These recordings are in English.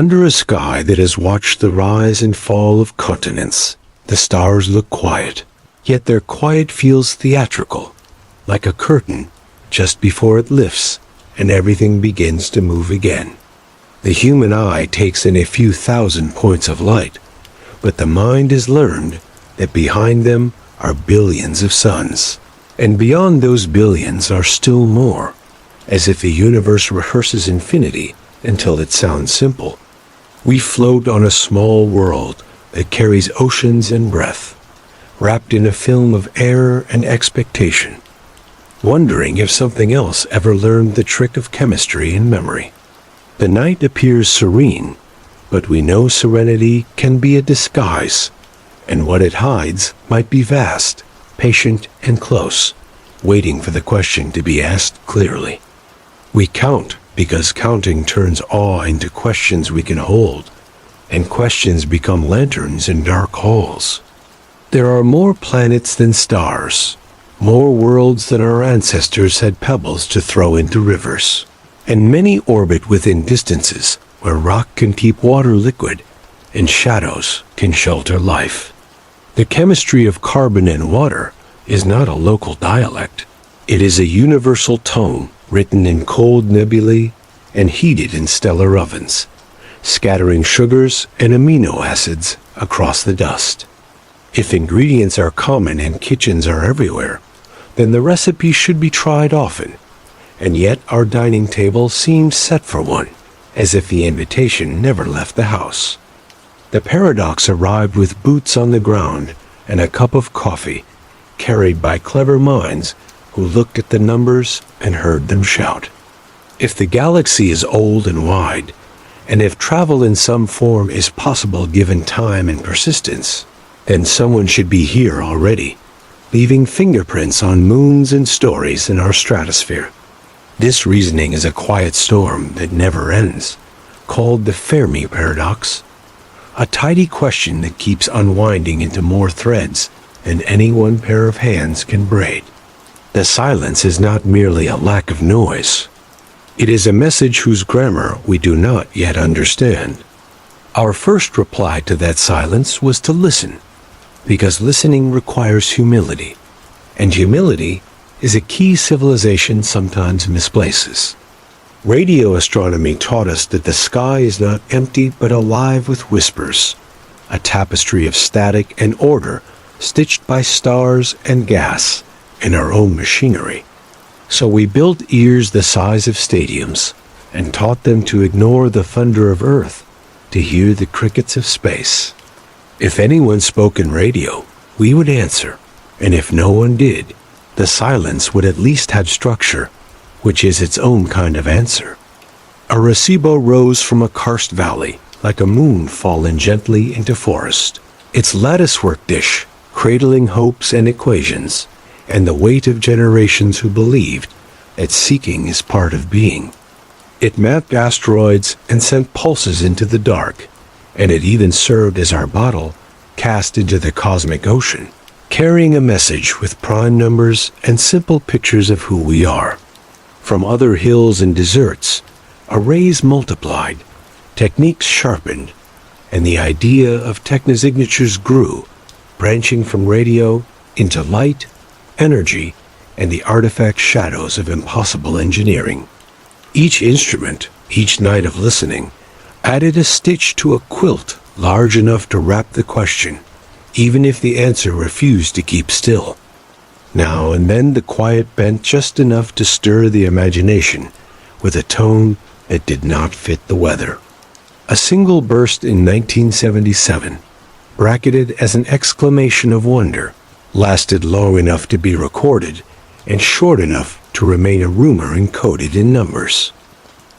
Under a sky that has watched the rise and fall of continents, the stars look quiet, yet their quiet feels theatrical, like a curtain just before it lifts and everything begins to move again. The human eye takes in a few thousand points of light, but the mind has learned that behind them are billions of suns, and beyond those billions are still more, as if the universe rehearses infinity until it sounds simple. We float on a small world that carries oceans and breath, wrapped in a film of air and expectation, wondering if something else ever learned the trick of chemistry and memory. The night appears serene, but we know serenity can be a disguise, and what it hides might be vast, patient, and close, waiting for the question to be asked clearly. We count because counting turns awe into questions we can hold, and questions become lanterns in dark halls. There are more planets than stars, more worlds than our ancestors had pebbles to throw into rivers, and many orbit within distances where rock can keep water liquid and shadows can shelter life. The chemistry of carbon and water is not a local dialect. It is a universal tone written in cold nebulae and heated in stellar ovens, scattering sugars and amino acids across the dust. If ingredients are common and kitchens are everywhere, then the recipe should be tried often, and yet our dining table seems set for one, as if the invitation never left the house. The paradox arrived with boots on the ground and a cup of coffee, carried by clever minds who looked at the numbers and heard them shout. If the galaxy is old and wide, and if travel in some form is possible given time and persistence, then someone should be here already, leaving fingerprints on moons and stories in our stratosphere. This reasoning is a quiet storm that never ends, called the Fermi paradox, a tidy question that keeps unwinding into more threads than any one pair of hands can braid. The silence is not merely a lack of noise. It is a message whose grammar we do not yet understand. Our first reply to that silence was to listen, because listening requires humility, and humility is a key civilization sometimes misplaces. Radio astronomy taught us that the sky is not empty but alive with whispers, a tapestry of static and order stitched by stars and gas and our own machinery. So we built ears the size of stadiums and taught them to ignore the thunder of Earth to hear the crickets of space. If anyone spoke in radio, we would answer, and if no one did, the silence would at least have structure, which is its own kind of answer. Arecibo rose from a karst valley, like a moon fallen gently into forest, its latticework dish cradling hopes and equations, and the weight of generations who believed that seeking is part of being. It mapped asteroids and sent pulses into the dark, and it even served as our bottle cast into the cosmic ocean, carrying a message with prime numbers and simple pictures of who we are. From other hills and deserts, arrays multiplied, techniques sharpened, and the idea of technosignatures grew, branching from radio into light, energy, and the artifact shadows of impossible engineering. Each instrument, each night of listening, added a stitch to a quilt large enough to wrap the question, even if the answer refused to keep still. Now and then the quiet bent just enough to stir the imagination with a tone that did not fit the weather. A single burst in 1977, bracketed as an exclamation of wonder, lasted long enough to be recorded and short enough to remain a rumor encoded in numbers.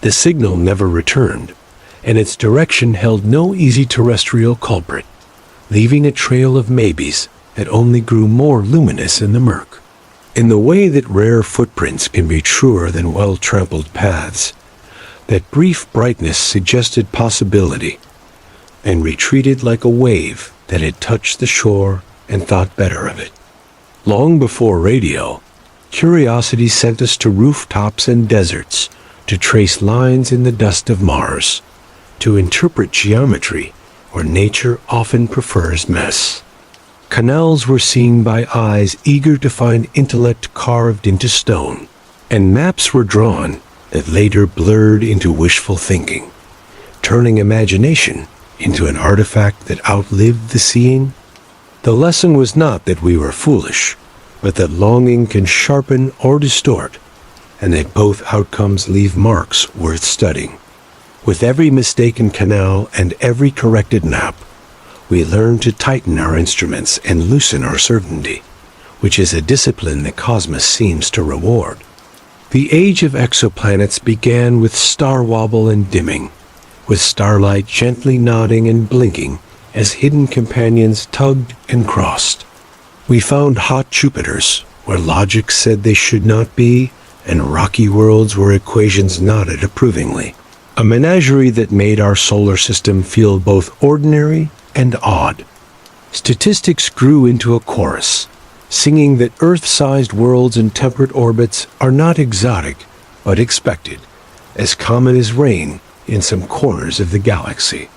The signal never returned, and its direction held no easy terrestrial culprit, leaving a trail of maybes that only grew more luminous in the murk. In the way that rare footprints can be truer than well-trampled paths, that brief brightness suggested possibility, and retreated like a wave that had touched the shore and thought better of it. Long before radio, curiosity sent us to rooftops and deserts to trace lines in the dust of Mars, to interpret geometry where nature often prefers mess. Canals were seen by eyes eager to find intellect carved into stone, and maps were drawn that later blurred into wishful thinking, turning imagination into an artifact that outlived the seeing. The lesson was not that we were foolish, but that longing can sharpen or distort, and that both outcomes leave marks worth studying. With every mistaken canal and every corrected map, we learn to tighten our instruments and loosen our certainty, which is a discipline the cosmos seems to reward. The age of exoplanets began with star wobble and dimming, with starlight gently nodding and blinking as hidden companions tugged and crossed. We found hot Jupiters where logic said they should not be, and rocky worlds where equations nodded approvingly. A menagerie that made our solar system feel both ordinary and odd. Statistics grew into a chorus, singing that Earth-sized worlds in temperate orbits are not exotic, but expected, as common as rain in some corners of the galaxy.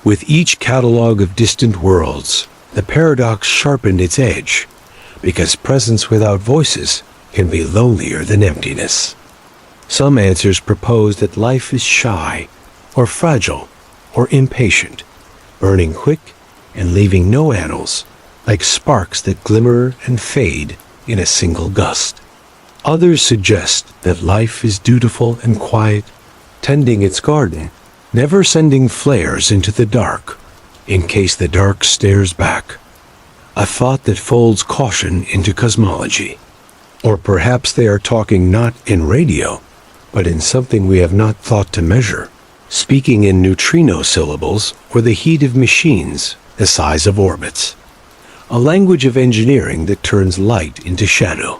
With each catalog of distant worlds, the paradox sharpened its edge, because presence without voices can be lonelier than emptiness. Some answers propose that life is shy, or fragile, or impatient, burning quick and leaving no annals, like sparks that glimmer and fade in a single gust. Others suggest that life is dutiful and quiet, tending its garden, never sending flares into the dark, in case the dark stares back. A thought that folds caution into cosmology. Or perhaps they are talking not in radio, but in something we have not thought to measure, speaking in neutrino syllables or the heat of machines the size of orbits. A language of engineering that turns light into shadow.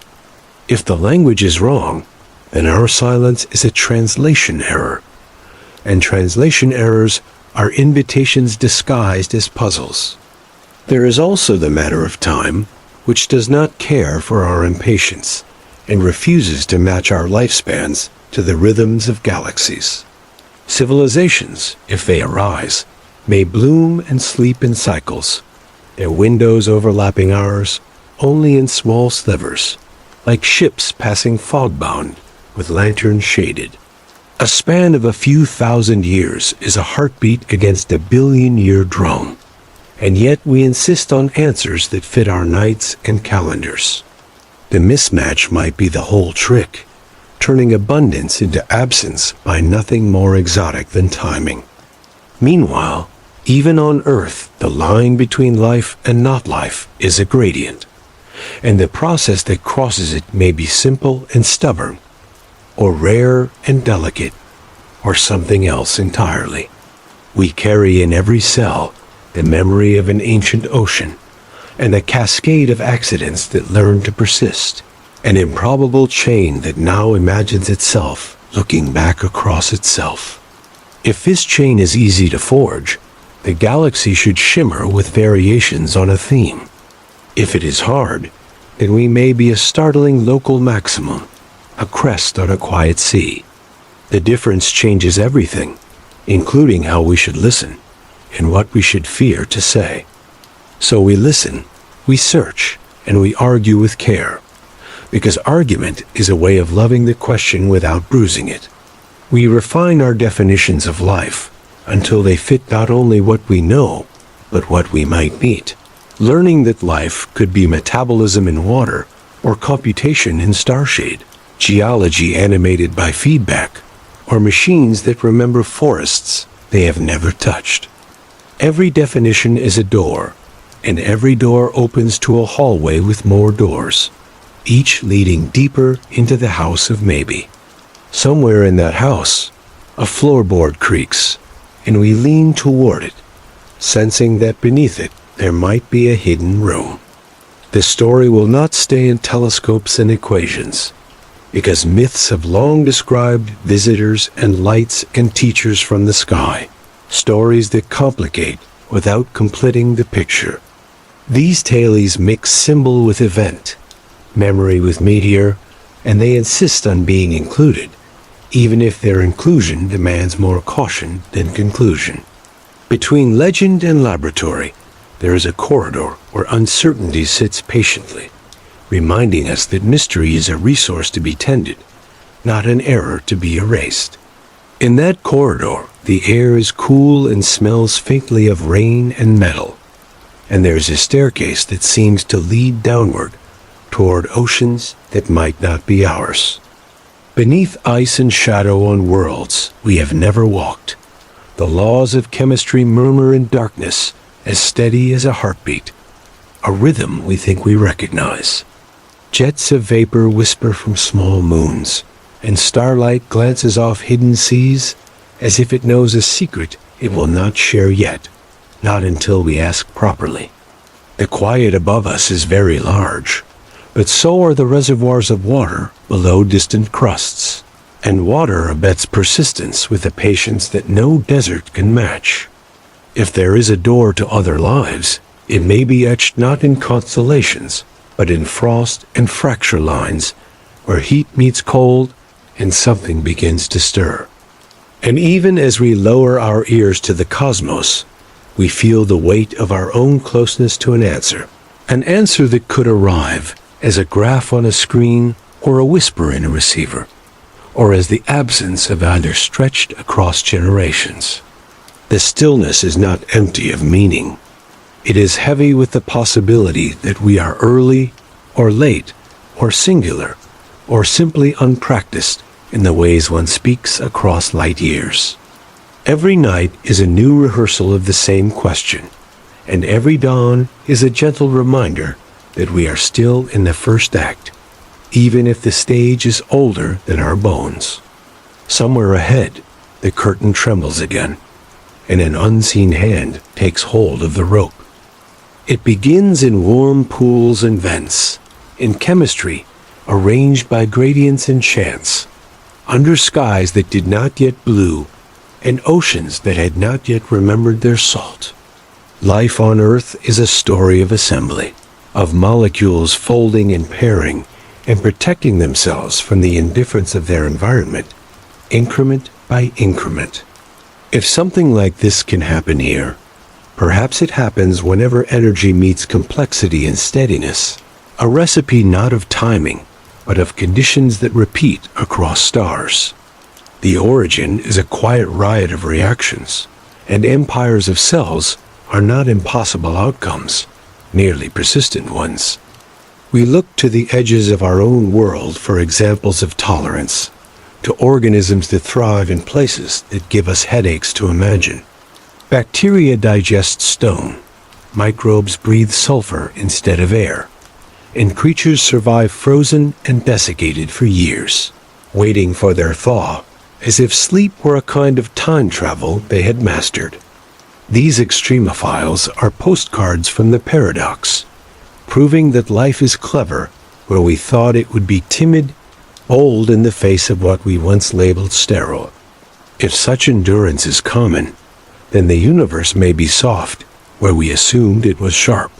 If the language is wrong, then our silence is a translation error, and translation errors are invitations disguised as puzzles. There is also the matter of time, which does not care for our impatience and refuses to match our lifespans to the rhythms of galaxies. Civilizations, if they arise, may bloom and sleep in cycles, their windows overlapping ours only in small slivers, like ships passing fog-bound with lanterns shaded. A span of a few thousand years is a heartbeat against a billion-year drum, and yet we insist on answers that fit our nights and calendars. The mismatch might be the whole trick, turning abundance into absence by nothing more exotic than timing. Meanwhile, even on Earth, the line between life and not life is a gradient, and the process that crosses it may be simple and stubborn, or rare and delicate, or something else entirely. We carry in every cell the memory of an ancient ocean, and a cascade of accidents that learn to persist, an improbable chain that now imagines itself looking back across itself. If this chain is easy to forge, the galaxy should shimmer with variations on a theme. If it is hard, then we may be a startling local maximum, a crest on a quiet sea. The difference changes everything, including how we should listen and what we should fear to say. So we listen, we search, and we argue with care, because argument is a way of loving the question without bruising it. We refine our definitions of life until they fit not only what we know, but what we might meet, learning that life could be metabolism in water or computation in starshade, geology animated by feedback, or machines that remember forests they have never touched. Every definition is a door, and every door opens to a hallway with more doors, each leading deeper into the house of maybe. Somewhere in that house, a floorboard creaks, and we lean toward it, sensing that beneath it there might be a hidden room. The story will not stay in telescopes and equations, because myths have long described visitors and lights and teachers from the sky, stories that complicate without completing the picture. These tales mix symbol with event, memory with meteor, and they insist on being included, even if their inclusion demands more caution than conclusion. Between legend and laboratory, there is a corridor where uncertainty sits patiently, reminding us that mystery is a resource to be tended, not an error to be erased. In that corridor, the air is cool and smells faintly of rain and metal, and there's a staircase that seems to lead downward toward oceans that might not be ours. Beneath ice and shadow on worlds we have never walked, the laws of chemistry murmur in darkness as steady as a heartbeat, a rhythm we think we recognize. Jets of vapor whisper from small moons, and starlight glances off hidden seas as if it knows a secret it will not share yet, not until we ask properly. The quiet above us is very large, but so are the reservoirs of water below distant crusts, and water abets persistence with a patience that no desert can match. If there is a door to other lives, it may be etched not in constellations, but in frost and fracture lines, where heat meets cold and something begins to stir. And even as we lower our ears to the cosmos, we feel the weight of our own closeness to an answer that could arrive as a graph on a screen or a whisper in a receiver, or as the absence of either stretched across generations. The stillness is not empty of meaning. It is heavy with the possibility that we are early or late or singular or simply unpracticed in the ways one speaks across light years. Every night is a new rehearsal of the same question, and every dawn is a gentle reminder that we are still in the first act, even if the stage is older than our bones. Somewhere ahead, the curtain trembles again, and an unseen hand takes hold of the rope. It begins in warm pools and vents, in chemistry arranged by gradients and chance, under skies that did not yet blue, and oceans that had not yet remembered their salt. Life on Earth is a story of assembly, of molecules folding and pairing and protecting themselves from the indifference of their environment, increment by increment. If something like this can happen here, perhaps it happens whenever energy meets complexity and steadiness, a recipe not of timing, but of conditions that repeat across stars. The origin is a quiet riot of reactions, and empires of cells are not impossible outcomes, merely persistent ones. We look to the edges of our own world for examples of tolerance, to organisms that thrive in places that give us headaches to imagine. Bacteria digest stone, microbes breathe sulfur instead of air, and creatures survive frozen and desiccated for years, waiting for their thaw, as if sleep were a kind of time travel they had mastered. These extremophiles are postcards from the paradox, proving that life is clever where we thought it would be timid, bold in the face of what we once labeled sterile. If such endurance is common, then the universe may be soft where we assumed it was sharp.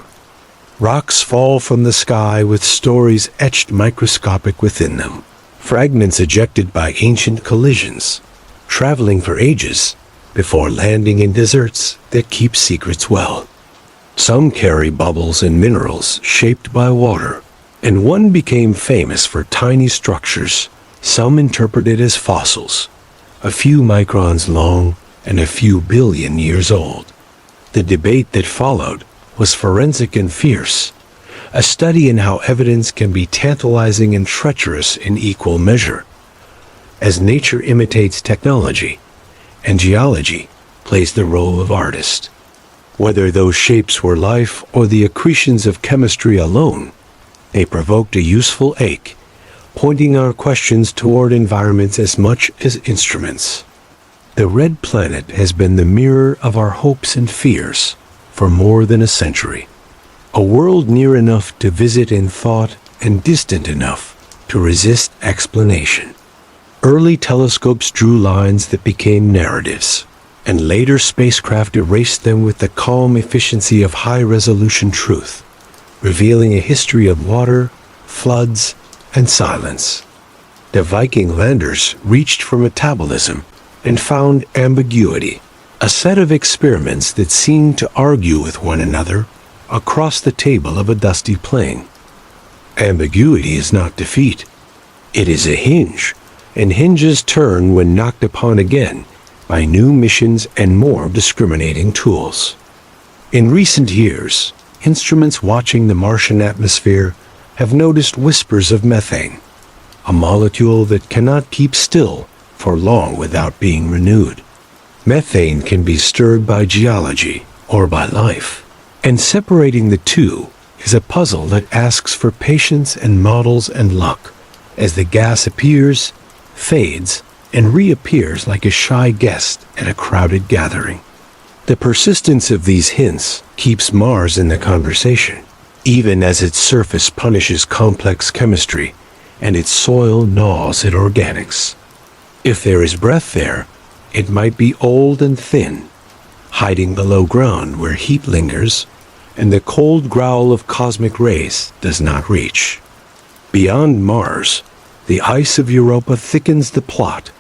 Rocks fall from the sky with stories etched microscopic within them, fragments ejected by ancient collisions, traveling for ages before landing in deserts that keep secrets well. Some carry bubbles and minerals shaped by water, and one became famous for tiny structures, some interpreted as fossils, a few microns long and a few billion years old. The debate that followed was forensic and fierce, a study in how evidence can be tantalizing and treacherous in equal measure. As nature imitates technology, and geology plays the role of artist. Whether those shapes were life or the accretions of chemistry alone, they provoked a useful ache, pointing our questions toward environments as much as instruments. The red planet has been the mirror of our hopes and fears for more than a century. A world near enough to visit in thought and distant enough to resist explanation. Early telescopes drew lines that became narratives, and later spacecraft erased them with the calm efficiency of high-resolution truth, revealing a history of water, floods, and silence. The Viking landers reached for metabolism and found ambiguity, a set of experiments that seemed to argue with one another across the table of a dusty plain. Ambiguity is not defeat. It is a hinge, and hinges turn when knocked upon again by new missions and more discriminating tools. In recent years, instruments watching the Martian atmosphere have noticed whispers of methane, a molecule that cannot keep still for long without being renewed. Methane can be stirred by geology or by life, and separating the two is a puzzle that asks for patience and models and luck as the gas appears, fades, and reappears like a shy guest at a crowded gathering. The persistence of these hints keeps Mars in the conversation, even as its surface punishes complex chemistry and its soil gnaws at organics. If there is breath there, it might be old and thin, hiding below ground where heat lingers and the cold growl of cosmic rays does not reach. Beyond Mars, the ice of Europa thickens the plot,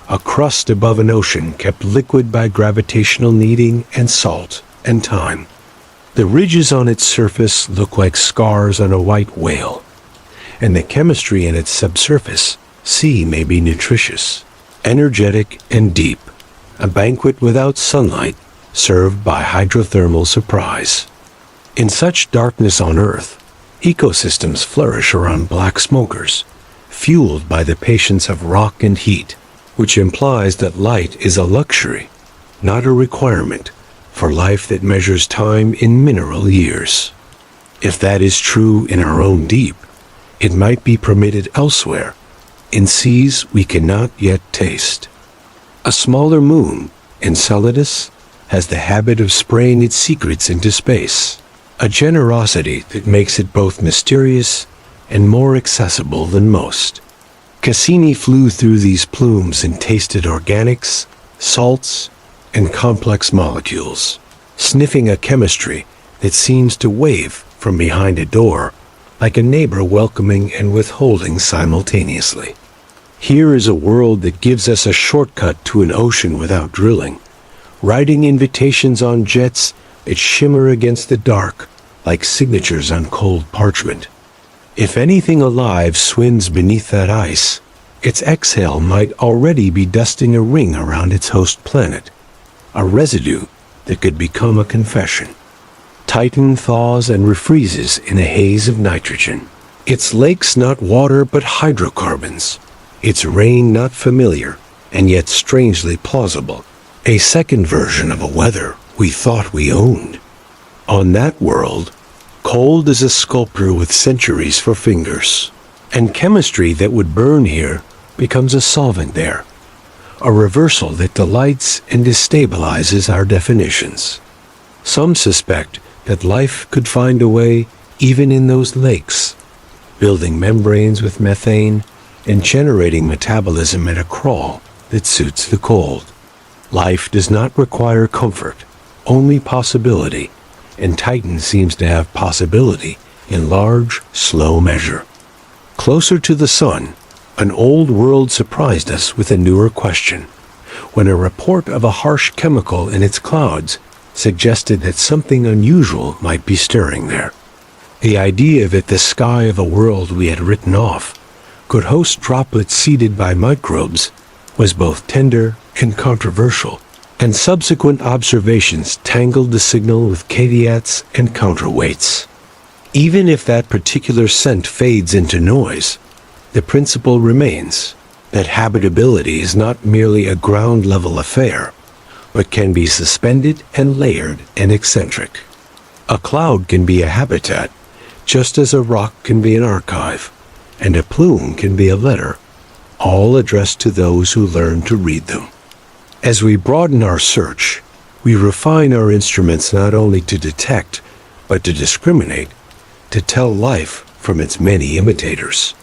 a crust above an ocean kept liquid by gravitational kneading and salt and time. The ridges on its surface look like scars on a white whale, and the chemistry in its subsurface sea may be nutritious, energetic and deep, a banquet without sunlight served by hydrothermal surprise. In such darkness on Earth, ecosystems flourish around black smokers, fueled by the patience of rock and heat, which implies that light is a luxury, not a requirement, for life that measures time in mineral years. If that is true in our own deep, it might be permitted elsewhere, in seas we cannot yet taste. A smaller moon, Enceladus, has the habit of spraying its secrets into space, a generosity that makes it both mysterious and more accessible than most. Cassini flew through these plumes and tasted organics, salts, and complex molecules, sniffing a chemistry that seems to wave from behind a door, like a neighbor welcoming and withholding simultaneously. Here is a world that gives us a shortcut to an ocean without drilling, writing invitations on jets that shimmer against the dark like signatures on cold parchment. If anything alive swims beneath that ice, its exhale might already be dusting a ring around its host planet, a residue that could become a confession. Titan thaws and refreezes in a haze of nitrogen. Its lakes not water but hydrocarbons. Its rain not familiar and yet strangely plausible. A second version of a weather we thought we owned. On that world, cold is a sculptor with centuries for fingers, and chemistry that would burn here becomes a solvent there, a reversal that delights and destabilizes our definitions. Some suspect that life could find a way even in those lakes, building membranes with methane and generating metabolism at a crawl that suits the cold. Life does not require comfort, only possibility, and Titan seems to have possibility in large, slow measure. Closer to the sun, an old world surprised us with a newer question, when a report of a harsh chemical in its clouds suggested that something unusual might be stirring there. The idea that the sky of a world we had written off could host droplets seeded by microbes was both tender and controversial, and subsequent observations tangled the signal with caveats and counterweights. Even if that particular scent fades into noise, the principle remains that habitability is not merely a ground-level affair, but can be suspended and layered and eccentric. A cloud can be a habitat, just as a rock can be an archive, and a plume can be a letter, all addressed to those who learn to read them. As we broaden our search, we refine our instruments not only to detect, but to discriminate, to tell life from its many imitators.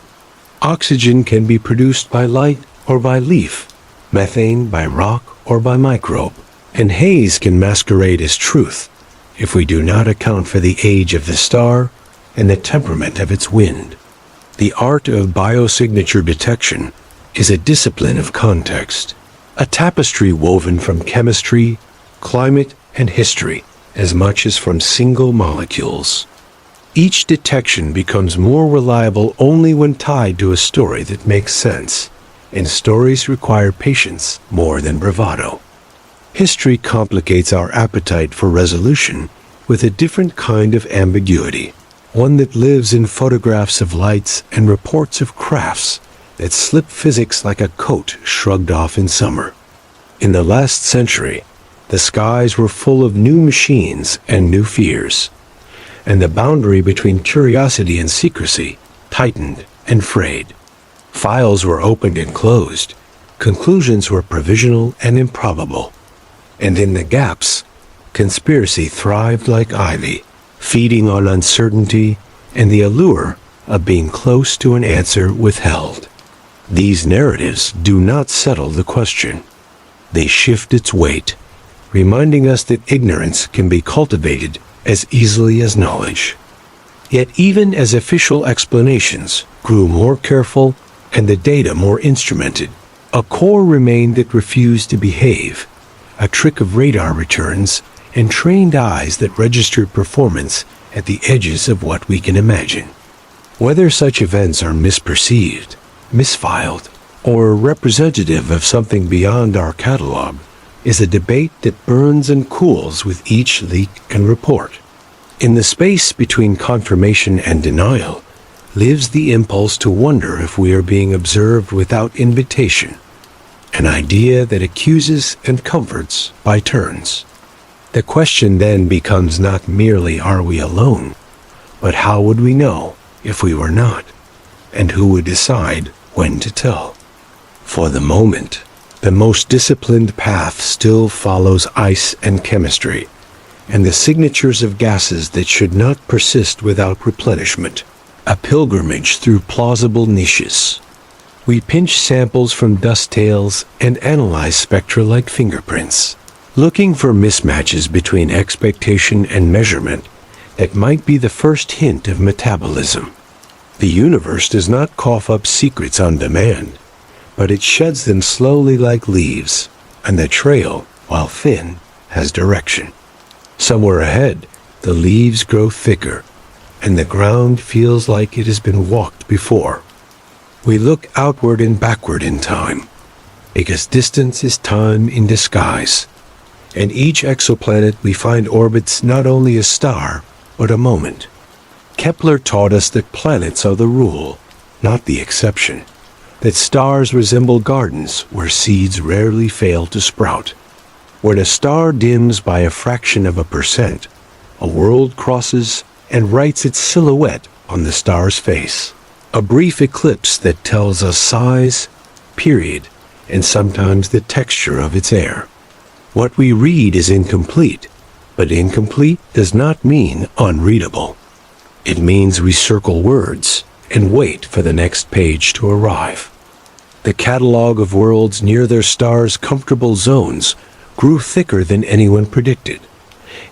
Oxygen can be produced by light or by leaf, methane by rock or by microbe, and haze can masquerade as truth if we do not account for the age of the star and the temperament of its wind. The art of biosignature detection is a discipline of context, a tapestry woven from chemistry, climate, and history as much as from single molecules. Each detection becomes more reliable only when tied to a story that makes sense, and stories require patience more than bravado. History complicates our appetite for resolution with a different kind of ambiguity, one that lives in photographs of lights and reports of crafts that slip physics like a coat shrugged off in summer. In the last century, the skies were full of new machines and new fears, and the boundary between curiosity and secrecy tightened and frayed. Files were opened and closed, conclusions were provisional and improbable, and in the gaps, conspiracy thrived like ivy, feeding on uncertainty and the allure of being close to an answer withheld. These narratives do not settle the question. They shift its weight, reminding us that ignorance can be cultivated as easily as knowledge. Yet even as official explanations grew more careful and the data more instrumented, a core remained that refused to behave, a trick of radar returns and trained eyes that registered performance at the edges of what we can imagine. Whether such events are misperceived, misfiled, or representative of something beyond our catalog is a debate that burns and cools with each leak and report. In the space between confirmation and denial lives the impulse to wonder if we are being observed without invitation, an idea that accuses and comforts by turns. The question then becomes not merely are we alone, but how would we know if we were not, and who would decide when to tell? For the moment, the most disciplined path still follows ice and chemistry, and the signatures of gases that should not persist without replenishment, a pilgrimage through plausible niches. We pinch samples from dust tails and analyze spectra like fingerprints, looking for mismatches between expectation and measurement that might be the first hint of metabolism. The universe does not cough up secrets on demand, but it sheds them slowly like leaves, and the trail, while thin, has direction. Somewhere ahead, the leaves grow thicker, and the ground feels like it has been walked before. We look outward and backward in time, because distance is time in disguise, and each exoplanet we find orbits not only a star, but a moment. Kepler taught us that planets are the rule, not the exception, that stars resemble gardens where seeds rarely fail to sprout. When a star dims by a fraction of a percent, a world crosses and writes its silhouette on the star's face, a brief eclipse that tells us size, period, and sometimes the texture of its air. What we read is incomplete, but incomplete does not mean unreadable. It means we circle words and wait for the next page to arrive. The catalog of worlds near their stars' comfortable zones grew thicker than anyone predicted,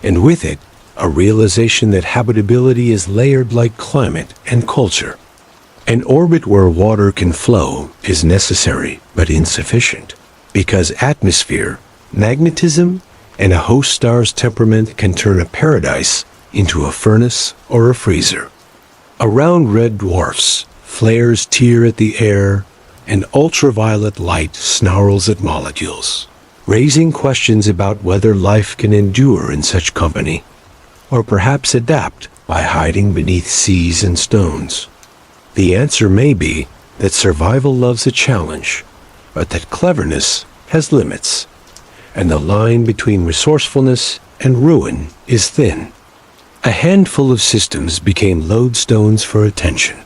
and with it, a realization that habitability is layered like climate and culture. An orbit where water can flow is necessary but insufficient, because atmosphere, magnetism, and a host star's temperament can turn a paradise into a furnace or a freezer. Around red dwarfs, flares tear at the air, and ultraviolet light snarls at molecules, raising questions about whether life can endure in such company, or perhaps adapt by hiding beneath seas and stones. The answer may be that survival loves a challenge, but that cleverness has limits, and the line between resourcefulness and ruin is thin. A handful of systems became lodestones for attention,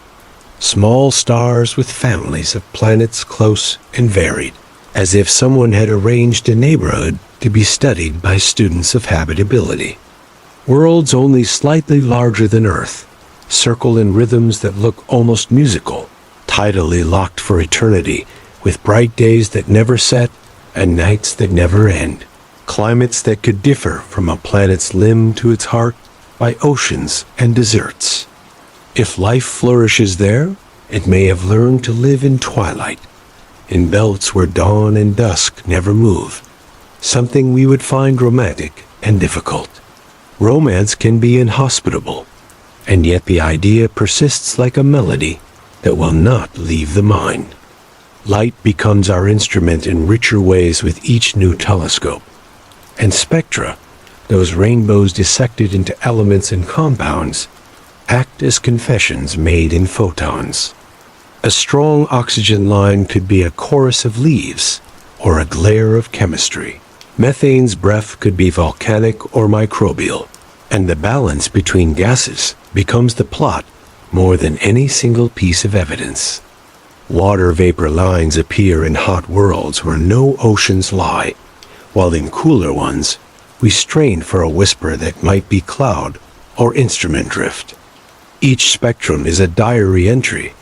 small stars with families of planets close and varied, as if someone had arranged a neighborhood to be studied by students of habitability. Worlds only slightly larger than Earth circle in rhythms that look almost musical, tidally locked for eternity, with bright days that never set and nights that never end, climates that could differ from a planet's limb to its heart by oceans and deserts. If life flourishes there, it may have learned to live in twilight, in belts where dawn and dusk never move, something we would find romantic and difficult. Romance can be inhospitable, and yet the idea persists like a melody that will not leave the mind. Light becomes our instrument in richer ways with each new telescope, and spectra, those rainbows dissected into elements and compounds, act as confessions made in photons. A strong oxygen line could be a chorus of leaves or a glare of chemistry. Methane's breath could be volcanic or microbial, and the balance between gases becomes the plot more than any single piece of evidence. Water vapor lines appear in hot worlds where no oceans lie, while in cooler ones, we strain for a whisper that might be cloud or instrument drift. Each spectrum is a diary entry,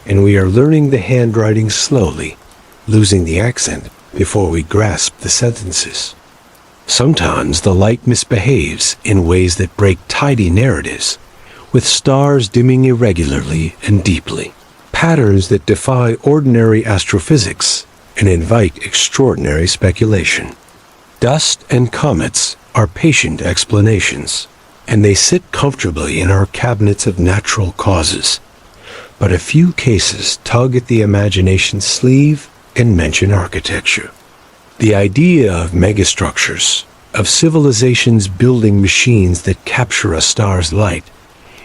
and we are learning the handwriting slowly, losing the accent before we grasp the sentences. Sometimes the light misbehaves in ways that break tidy narratives, with stars dimming irregularly and deeply, patterns that defy ordinary astrophysics and invite extraordinary speculation. Dust and comets are patient explanations, and they sit comfortably in our cabinets of natural causes. But a few cases tug at the imagination's sleeve and mention architecture. The idea of megastructures, of civilizations building machines that capture a star's light,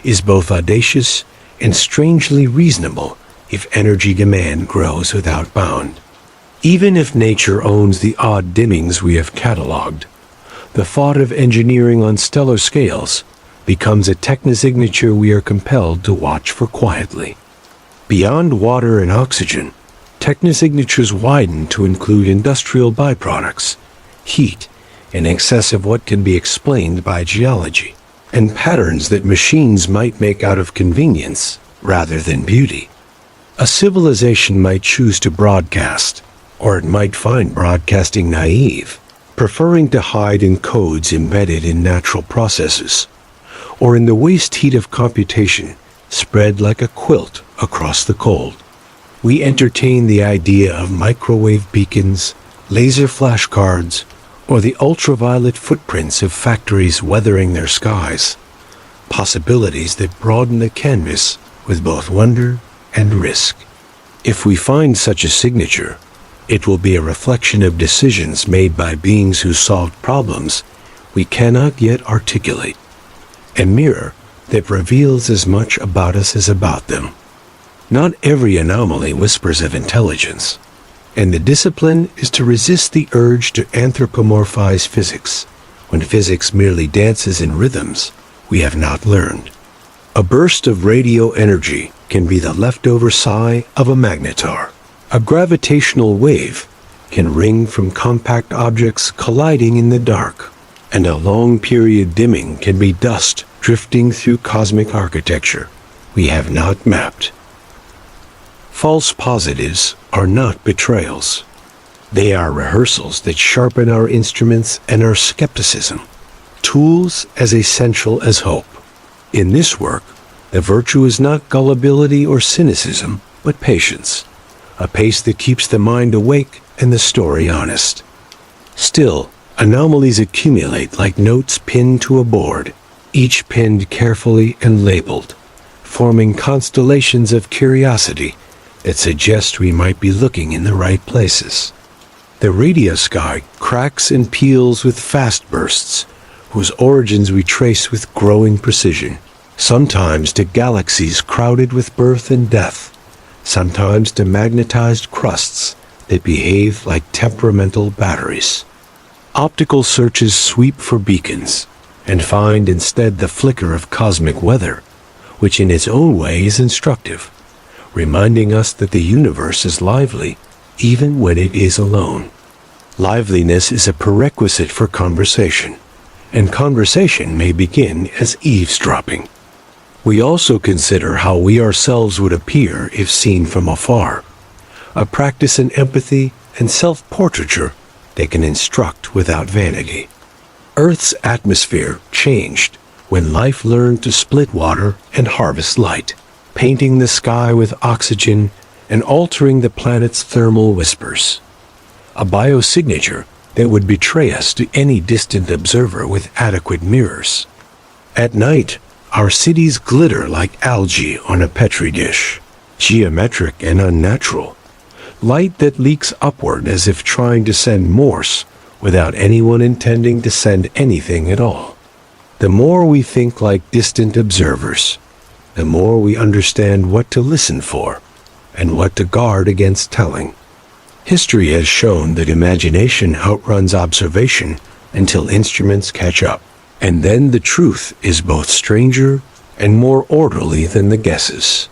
is both audacious and strangely reasonable if energy demand grows without bound. Even if nature owns the odd dimmings we have catalogued, the thought of engineering on stellar scales becomes a technosignature we are compelled to watch for quietly. Beyond water and oxygen, technosignatures widen to include industrial byproducts, heat, in excess of what can be explained by geology, and patterns that machines might make out of convenience rather than beauty. A civilization might choose to broadcast, or it might find broadcasting naive, preferring to hide in codes embedded in natural processes, or in the waste heat of computation spread like a quilt across the cold. We entertain the idea of microwave beacons, laser flashcards, or the ultraviolet footprints of factories weathering their skies, possibilities that broaden the canvas with both wonder and risk. If we find such a signature, it will be a reflection of decisions made by beings who solved problems we cannot yet articulate, a mirror that reveals as much about us as about them. Not every anomaly whispers of intelligence, and the discipline is to resist the urge to anthropomorphize physics, when physics merely dances in rhythms we have not learned. A burst of radio energy can be the leftover sigh of a magnetar. A gravitational wave can ring from compact objects colliding in the dark, and a long period dimming can be dust drifting through cosmic architecture we have not mapped. False positives are not betrayals. They are rehearsals that sharpen our instruments and our skepticism, tools as essential as hope. In this work, the virtue is not gullibility or cynicism, but patience, a pace that keeps the mind awake and the story honest. Still, anomalies accumulate like notes pinned to a board, each pinned carefully and labeled, forming constellations of curiosity that suggest we might be looking in the right places. The radio sky cracks and peels with fast bursts, whose origins we trace with growing precision, sometimes to galaxies crowded with birth and death, sometimes to magnetized crusts that behave like temperamental batteries. Optical searches sweep for beacons and find instead the flicker of cosmic weather, which in its own way is instructive, reminding us that the universe is lively even when it is alone. Liveliness is a prerequisite for conversation, and conversation may begin as eavesdropping. We also consider how we ourselves would appear if seen from afar, a practice in empathy and self-portraiture that can instruct without vanity. Earth's atmosphere changed when life learned to split water and harvest light, painting the sky with oxygen and altering the planet's thermal whispers. A biosignature that would betray us to any distant observer with adequate mirrors. At night, our cities glitter like algae on a petri dish, geometric and unnatural. Light that leaks upward as if trying to send Morse without anyone intending to send anything at all. The more we think like distant observers, the more we understand what to listen for and what to guard against telling. History has shown that imagination outruns observation until instruments catch up, and then the truth is both stranger and more orderly than the guesses.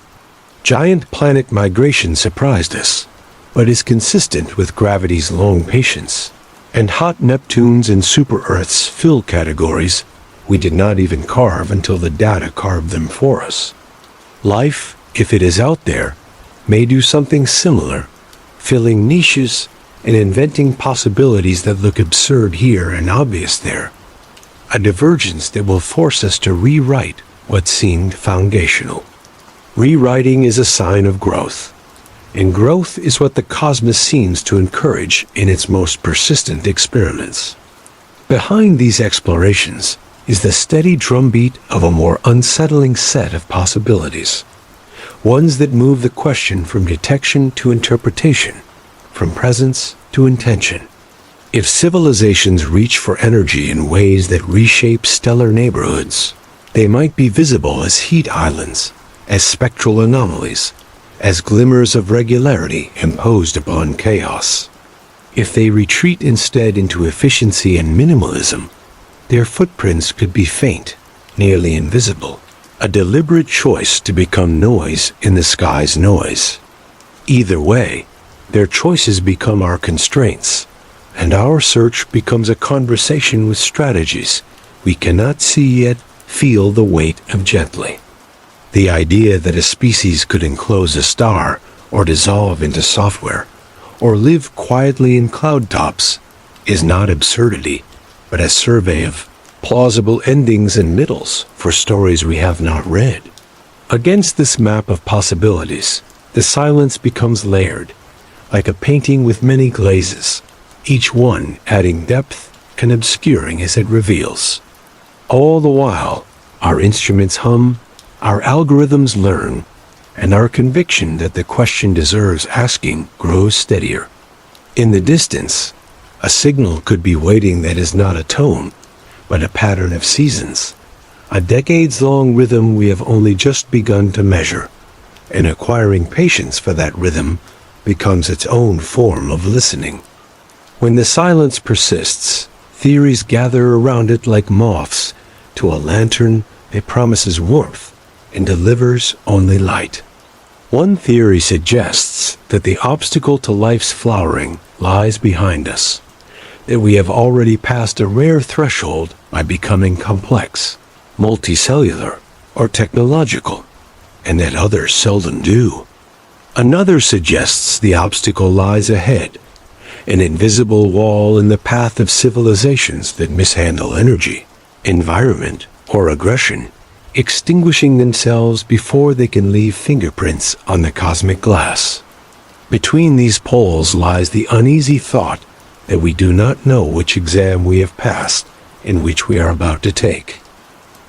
Giant planet migration surprised us, but is consistent with gravity's long patience, and hot Neptunes and super-Earths fill categories we did not even carve until the data carved them for us. Life, if it is out there, may do something similar, filling niches and inventing possibilities that look absurd here and obvious there. A divergence that will force us to rewrite what seemed foundational. Rewriting is a sign of growth, and growth is what the cosmos seems to encourage in its most persistent experiments. Behind these explorations is the steady drumbeat of a more unsettling set of possibilities, ones that move the question from detection to interpretation, from presence to intention. If civilizations reach for energy in ways that reshape stellar neighborhoods, they might be visible as heat islands, as spectral anomalies, as glimmers of regularity imposed upon chaos. If they retreat instead into efficiency and minimalism, their footprints could be faint, nearly invisible, a deliberate choice to become noise in the sky's noise. Either way, their choices become our constraints, and our search becomes a conversation with strategies we cannot see yet feel the weight of gently. The idea that a species could enclose a star, or dissolve into software, or live quietly in cloud tops is not absurdity, but a survey of plausible endings and middles for stories we have not read. Against this map of possibilities, the silence becomes layered, like a painting with many glazes, each one adding depth and obscuring as it reveals. All the while, our instruments hum, our algorithms learn, and our conviction that the question deserves asking grows steadier. In the distance, a signal could be waiting that is not a tone, but a pattern of seasons, a decades-long rhythm we have only just begun to measure, and acquiring patience for that rhythm becomes its own form of listening. When the silence persists, theories gather around it like moths to a lantern that promises warmth and delivers only light. One theory suggests that the obstacle to life's flowering lies behind us, that we have already passed a rare threshold by becoming complex, multicellular, or technological, and that others seldom do. Another suggests the obstacle lies ahead, an invisible wall in the path of civilizations that mishandle energy, environment, or aggression, extinguishing themselves before they can leave fingerprints on the cosmic glass. Between these poles lies the uneasy thought that we do not know which exam we have passed and which we are about to take.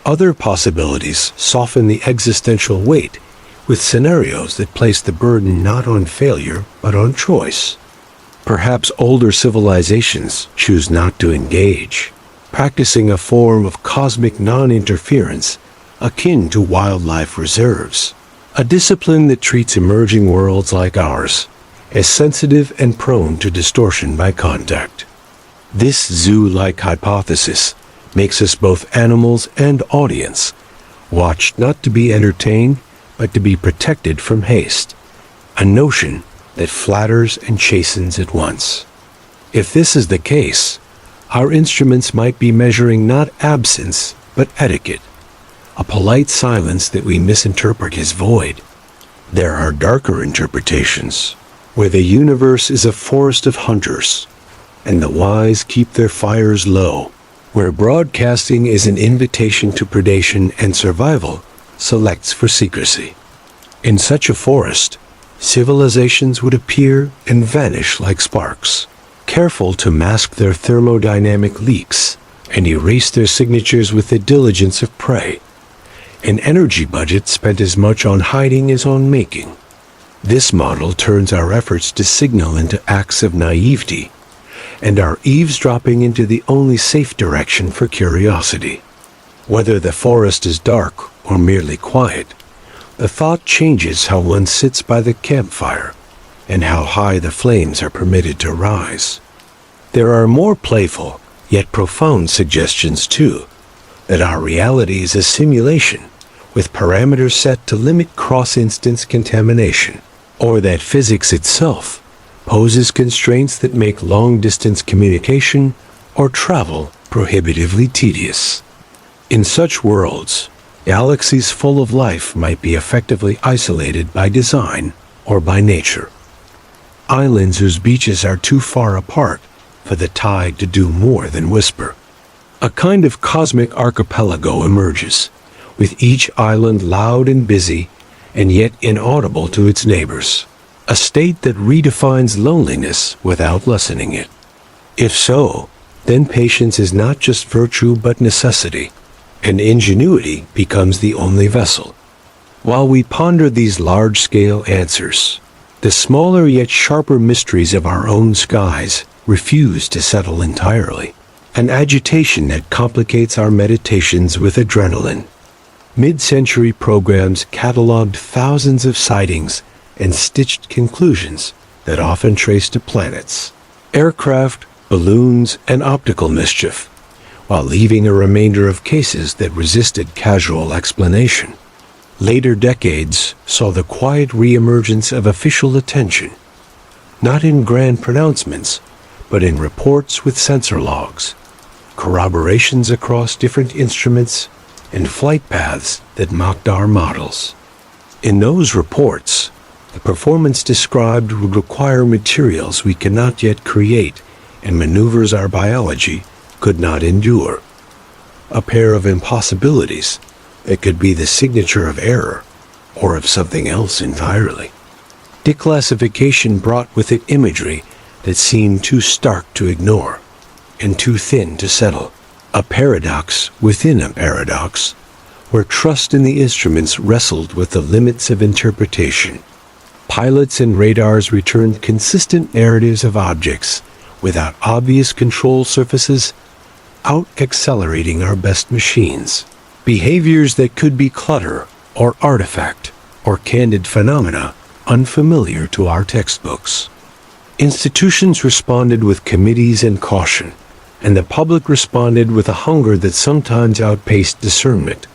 Other possibilities soften the existential weight with scenarios that place the burden not on failure but on choice. Perhaps older civilizations choose not to engage, practicing a form of cosmic non-interference akin to wildlife reserves, a discipline that treats emerging worlds like ours as sensitive and prone to distortion by contact. This zoo-like hypothesis makes us both animals and audience, watched not to be entertained, but to be protected from haste, a notion that flatters and chastens at once. If this is the case, our instruments might be measuring not absence, but etiquette, a polite silence that we misinterpret as void. There are darker interpretations, where the universe is a forest of hunters, and the wise keep their fires low, where broadcasting is an invitation to predation and survival selects for secrecy. In such a forest, civilizations would appear and vanish like sparks, careful to mask their thermodynamic leaks and erase their signatures with the diligence of prey. An energy budget spent as much on hiding as on making. This model turns our efforts to signal into acts of naivety, and our eavesdropping into the only safe direction for curiosity. Whether the forest is dark or merely quiet, the thought changes how one sits by the campfire and how high the flames are permitted to rise. There are more playful, yet profound suggestions too, that our reality is a simulation with parameters set to limit cross-instance contamination, or that physics itself poses constraints that make long-distance communication or travel prohibitively tedious. In such worlds, galaxies full of life might be effectively isolated by design or by nature. Islands whose beaches are too far apart for the tide to do more than whisper. A kind of cosmic archipelago emerges, with each island loud and busy and yet inaudible to its neighbors. A state that redefines loneliness without lessening it. If so, then patience is not just virtue but necessity, and ingenuity becomes the only vessel. While we ponder these large-scale answers, the smaller yet sharper mysteries of our own skies refuse to settle entirely, an agitation that complicates our meditations with adrenaline. Mid-century programs cataloged thousands of sightings and stitched conclusions that often trace to planets, aircraft, balloons, and optical mischief, while leaving a remainder of cases that resisted casual explanation. Later decades saw the quiet reemergence of official attention, not in grand pronouncements, but in reports with sensor logs, corroborations across different instruments, and flight paths that mocked our models. In those reports, the performance described would require materials we cannot yet create and maneuvers our biology could not endure. A pair of impossibilities that could be the signature of error or of something else entirely. Declassification brought with it imagery that seemed too stark to ignore and too thin to settle. A paradox within a paradox, where trust in the instruments wrestled with the limits of interpretation. Pilots and radars returned consistent narratives of objects without obvious control surfaces, out-accelerating our best machines. Behaviors that could be clutter or artifact or candid phenomena unfamiliar to our textbooks. Institutions responded with committees and caution, and the public responded with a hunger that sometimes outpaced discernment,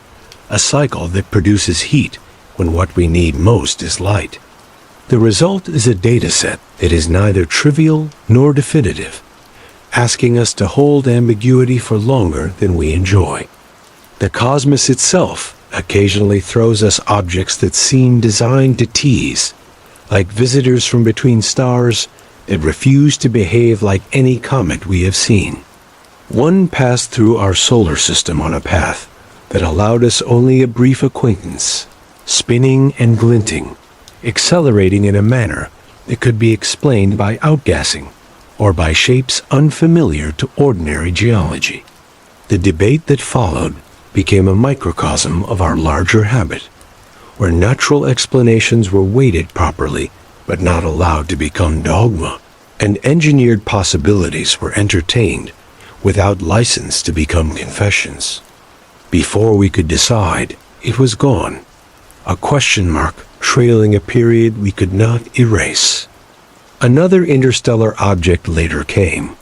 a cycle that produces heat when what we need most is light. The result is a dataset that is neither trivial nor definitive, asking us to hold ambiguity for longer than we enjoy. The cosmos itself occasionally throws us objects that seem designed to tease, like visitors from between stars that refuse to behave like any comet we have seen. One passed through our solar system on a path that allowed us only a brief acquaintance, spinning and glinting, accelerating in a manner that could be explained by outgassing or by shapes unfamiliar to ordinary geology. The debate that followed became a microcosm of our larger habit, where natural explanations were weighted properly but not allowed to become dogma, and engineered possibilities were entertained without license to become confessions. Before we could decide, it was gone, a question mark trailing a period we could not erase. Another interstellar object later came,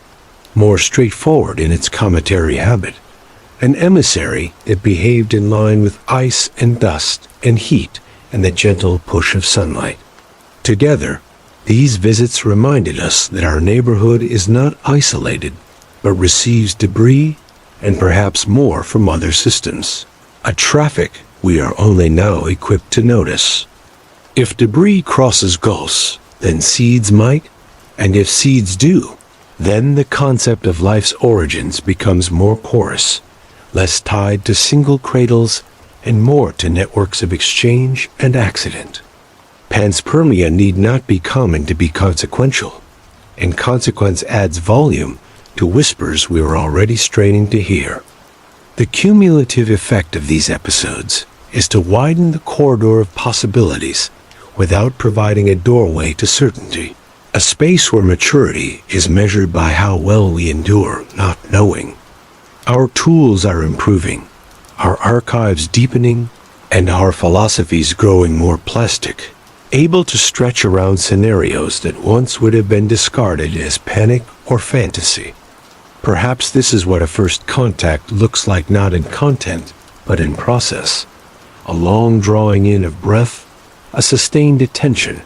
more straightforward in its cometary habit, an emissary that behaved in line with ice and dust and heat and the gentle push of sunlight. Together, these visits reminded us that our neighborhood is not isolated, but receives debris and perhaps more from other systems, a traffic we are only now equipped to notice. If debris crosses gulfs, then seeds might, and if seeds do, then the concept of life's origins becomes more porous, less tied to single cradles and more to networks of exchange and accident. Panspermia need not be common to be consequential, and consequence adds volume to whispers we are already straining to hear. The cumulative effect of these episodes is to widen the corridor of possibilities without providing a doorway to certainty, a space where maturity is measured by how well we endure not knowing. Our tools are improving, our archives deepening, and our philosophies growing more plastic, able to stretch around scenarios that once would have been discarded as panic or fantasy. Perhaps this is what a first contact looks like, not in content, but in process. A long drawing in of breath, a sustained attention,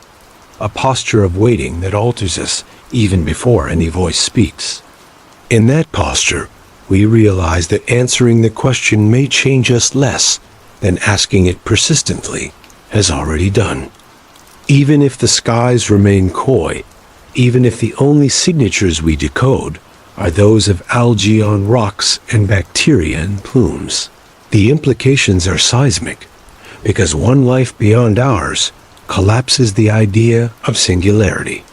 a posture of waiting that alters us even before any voice speaks. In that posture, we realize that answering the question may change us less than asking it persistently has already done. Even if the skies remain coy, even if the only signatures we decode are those of algae on rocks and bacteria in plumes, the implications are seismic, because one life beyond ours collapses the idea of singularity.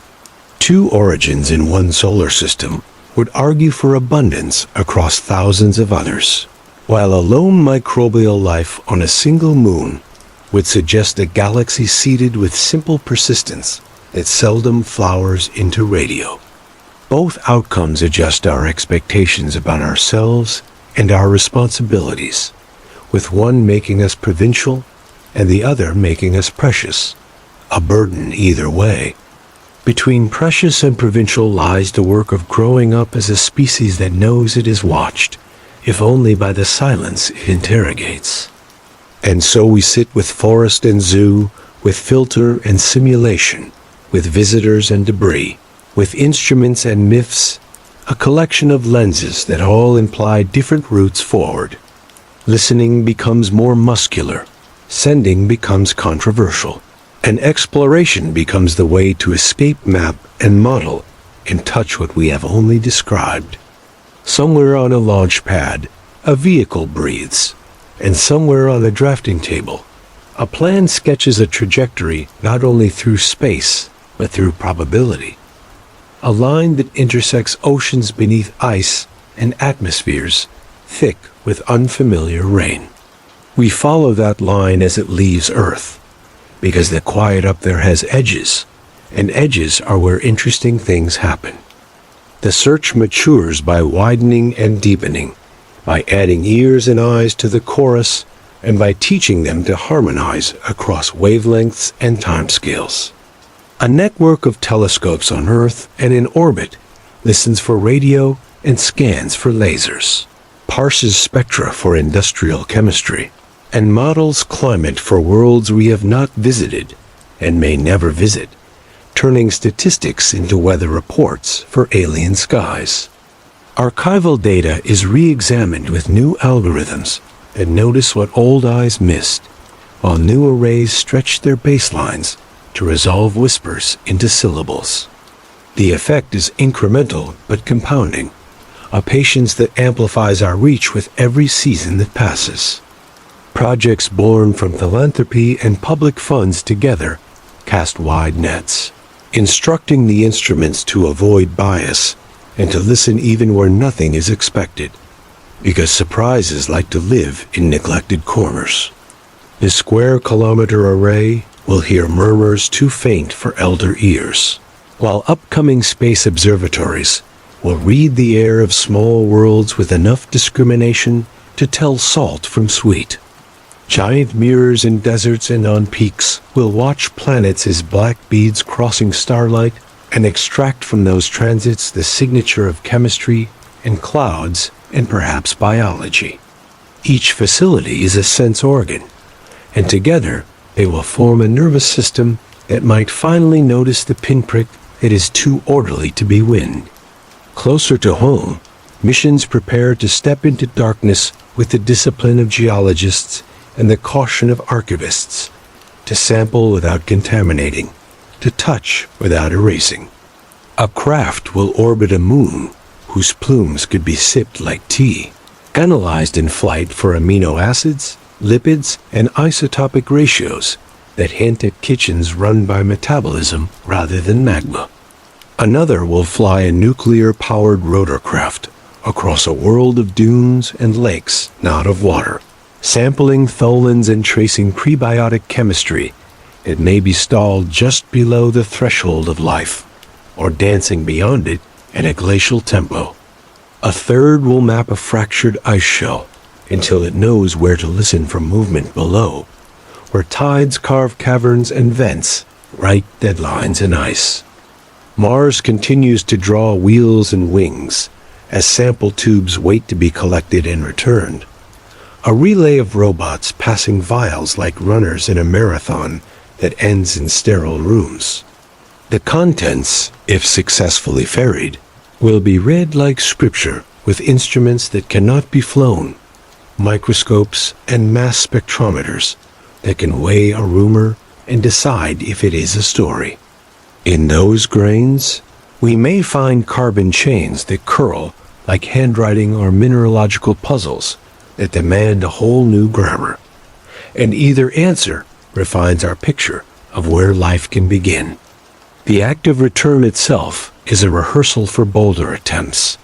Two origins in one solar system would argue for abundance across thousands of others, while a lone microbial life on a single moon would suggest a galaxy seeded with simple persistence that seldom flowers into radio. Both outcomes adjust our expectations about ourselves and our responsibilities, with one making us provincial and the other making us precious, a burden either way. Between precious and provincial lies the work of growing up as a species that knows it is watched, if only by the silence it interrogates. And so we sit with forest and zoo, with filter and simulation, with visitors and debris, with instruments and myths, a collection of lenses that all imply different routes forward. Listening becomes more muscular, sending becomes controversial, and exploration becomes the way to escape map and model and touch what we have only described. Somewhere on a launch pad, a vehicle breathes, and somewhere on the drafting table, a plan sketches a trajectory not only through space, but through probability. A line that intersects oceans beneath ice and atmospheres thick with unfamiliar rain. We follow that line as it leaves Earth, because the quiet up there has edges, and edges are where interesting things happen. The search matures by widening and deepening, by adding ears and eyes to the chorus, and by teaching them to harmonize across wavelengths and timescales. A network of telescopes on Earth and in orbit listens for radio and scans for lasers, parses spectra for industrial chemistry, and models climate for worlds we have not visited and may never visit, turning statistics into weather reports for alien skies. Archival data is re-examined with new algorithms that notice what old eyes missed, while new arrays stretch their baselines to resolve whispers into syllables. The effect is incremental but compounding, a patience that amplifies our reach with every season that passes. Projects born from philanthropy and public funds together cast wide nets, instructing the instruments to avoid bias and to listen even where nothing is expected, because surprises like to live in neglected corners. The square-kilometer array will hear murmurs too faint for elder ears, while upcoming space observatories will read the air of small worlds with enough discrimination to tell salt from sweet. Giant mirrors in deserts and on peaks will watch planets as black beads crossing starlight and extract from those transits the signature of chemistry and clouds and perhaps biology. Each facility is a sense organ, and together they will form a nervous system that might finally notice the pinprick that is too orderly to be wind. Closer to home, missions prepare to step into darkness with the discipline of geologists and the caution of archivists, to sample without contaminating, to touch without erasing. A craft will orbit a moon whose plumes could be sipped like tea, analyzed in flight for amino acids, lipids, and isotopic ratios that hint at kitchens run by metabolism rather than magma. Another will fly a nuclear-powered rotorcraft across a world of dunes and lakes, not of water, sampling tholins and tracing prebiotic chemistry. It may be stalled just below the threshold of life, or dancing beyond it at a glacial tempo. A third will map a fractured ice shell until it knows where to listen for movement below, where tides carve caverns and vents, write deadlines in ice. Mars continues to draw wheels and wings as sample tubes wait to be collected and returned. A relay of robots passing vials like runners in a marathon that ends in sterile rooms. The contents, if successfully ferried, will be read like scripture with instruments that cannot be flown, microscopes and mass spectrometers that can weigh a rumor and decide if it is a story. In those grains, we may find carbon chains that curl like handwriting or mineralogical puzzles that demand a whole new grammar. And either answer refines our picture of where life can begin. The act of return itself is a rehearsal for bolder attempts,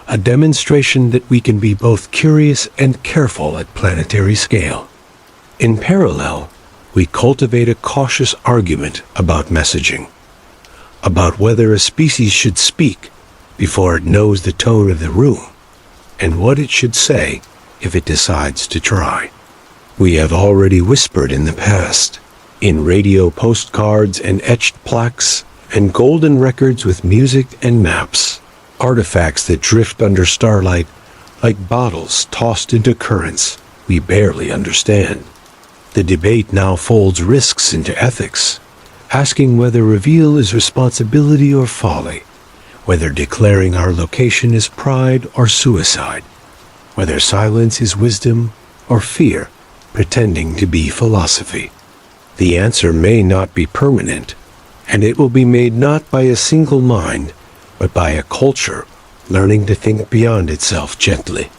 a demonstration that we can be both curious and careful at planetary scale. In parallel, we cultivate a cautious argument about messaging, about whether a species should speak before it knows the tone of the room, and what it should say if it decides to try. We have already whispered in the past, in radio postcards and etched plaques, and golden records with music and maps, artifacts that drift under starlight like bottles tossed into currents we barely understand. The debate now folds risks into ethics, asking whether reveal is responsibility or folly, whether declaring our location is pride or suicide, whether silence is wisdom or fear pretending to be philosophy. The answer may not be permanent, and it will be made not by a single mind, but by a culture learning to think beyond itself gently.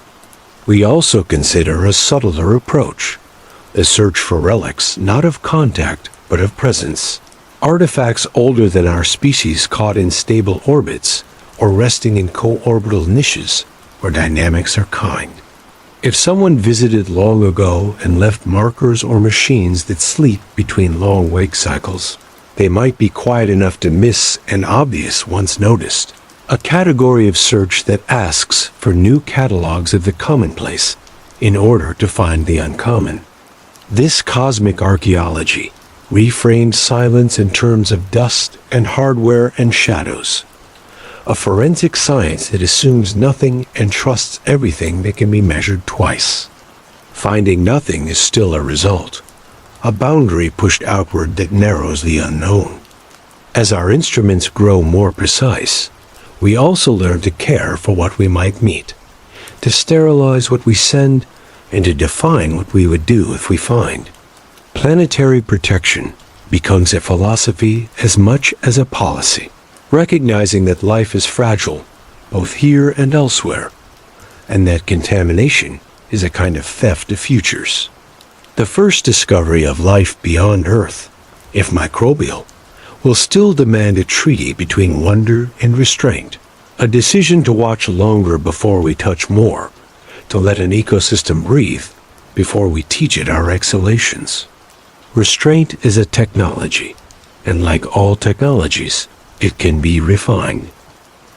We also consider a subtler approach, the search for relics not of contact but of presence, artifacts older than our species caught in stable orbits or resting in co-orbital niches where dynamics are kind. If someone visited long ago and left markers or machines that sleep between long wake cycles, they might be quiet enough to miss an obvious once noticed, a category of search that asks for new catalogs of the commonplace in order to find the uncommon. This cosmic archaeology reframed silence in terms of dust and hardware and shadows, a forensic science that assumes nothing and trusts everything that can be measured twice. Finding nothing is still a result, a boundary pushed outward that narrows the unknown. As our instruments grow more precise, we also learn to care for what we might meet, to sterilize what we send, and to define what we would do if we find. Planetary protection becomes a philosophy as much as a policy, recognizing that life is fragile, both here and elsewhere, and that contamination is a kind of theft of futures. The first discovery of life beyond Earth, if microbial, will still demand a treaty between wonder and restraint, a decision to watch longer before we touch more, to let an ecosystem breathe before we teach it our exhalations. Restraint is a technology, and like all technologies, it can be refined.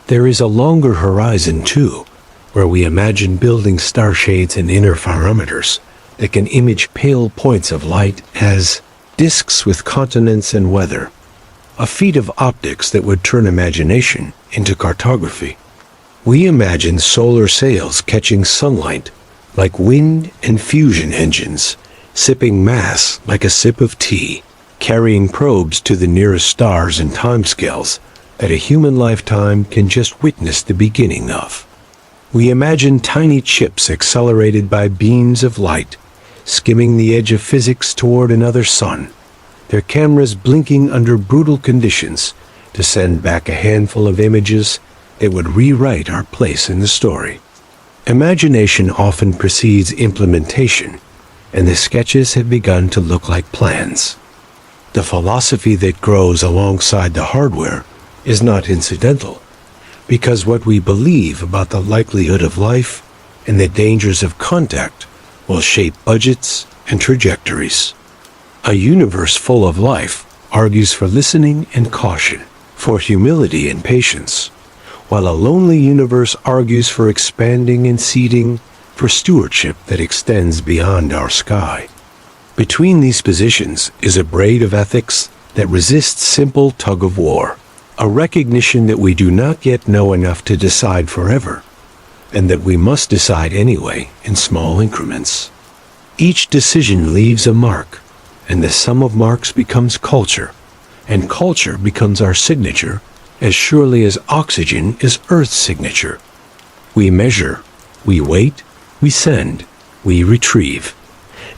There is a longer horizon, too, where we imagine building starshades and interferometers that can image pale points of light as disks with continents and weather, a feat of optics that would turn imagination into cartography. We imagine solar sails catching sunlight like wind and fusion engines, sipping mass like a sip of tea, carrying probes to the nearest stars and timescales that a human lifetime can just witness the beginning of. We imagine tiny chips accelerated by beams of light, skimming the edge of physics toward another sun, their cameras blinking under brutal conditions to send back a handful of images that would rewrite our place in the story. Imagination often precedes implementation, and the sketches have begun to look like plans. The philosophy that grows alongside the hardware is not incidental, because what we believe about the likelihood of life and the dangers of contact will shape budgets and trajectories. A universe full of life argues for listening and caution, for humility and patience, while a lonely universe argues for expanding and seeding, for stewardship that extends beyond our sky. Between these positions is a braid of ethics that resists simple tug-of-war, a recognition that we do not yet know enough to decide forever, and that we must decide anyway in small increments. Each decision leaves a mark, and the sum of marks becomes culture, and culture becomes our signature as surely as oxygen is Earth's signature. We measure, we wait, we send, we retrieve.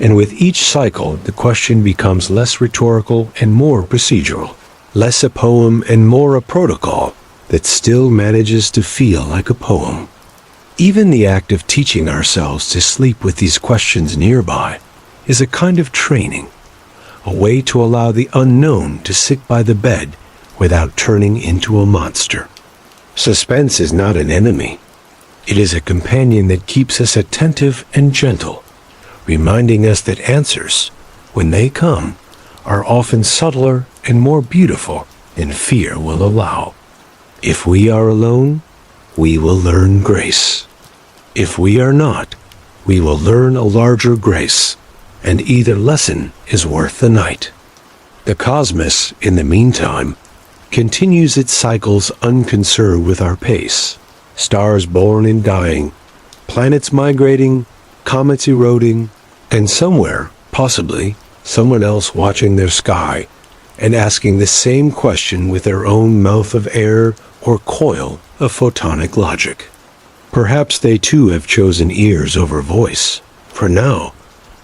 And with each cycle, the question becomes less rhetorical and more procedural, less a poem and more a protocol that still manages to feel like a poem. Even the act of teaching ourselves to sleep with these questions nearby is a kind of training, a way to allow the unknown to sit by the bed without turning into a monster. Suspense is not an enemy. It is a companion that keeps us attentive and gentle, reminding us that answers, when they come, are often subtler and more beautiful than fear will allow. If we are alone, we will learn grace. If we are not, we will learn a larger grace, and either lesson is worth the night. The cosmos, in the meantime, continues its cycles unconcerned with our pace. Stars born and dying, planets migrating, comets eroding, and somewhere, possibly, someone else watching their sky and asking the same question with their own mouth of air or coil of photonic logic. Perhaps they too have chosen ears over voice, for now,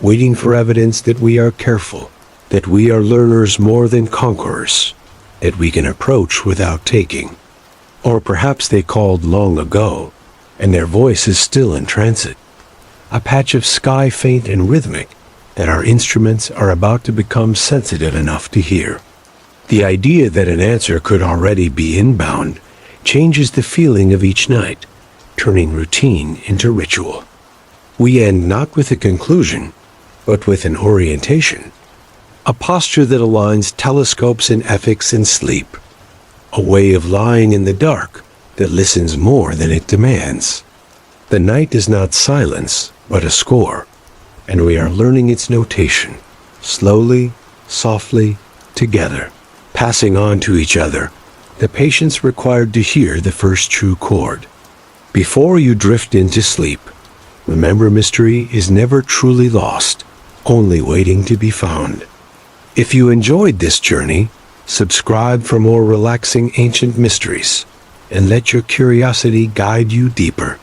waiting for evidence that we are careful, that we are learners more than conquerors, that we can approach without taking. Or perhaps they called long ago, and their voice is still in transit, a patch of sky faint and rhythmic that our instruments are about to become sensitive enough to hear. The idea that an answer could already be inbound changes the feeling of each night, turning routine into ritual. We end not with a conclusion, but with an orientation, a posture that aligns telescopes and ethics in sleep, a way of lying in the dark that listens more than it demands. The night is not silence, but a score, and we are learning its notation, slowly, softly, together, passing on to each other the patience required to hear the first true chord. Before you drift into sleep, remember mystery is never truly lost, only waiting to be found. If you enjoyed this journey, subscribe for more relaxing ancient mysteries, and let your curiosity guide you deeper.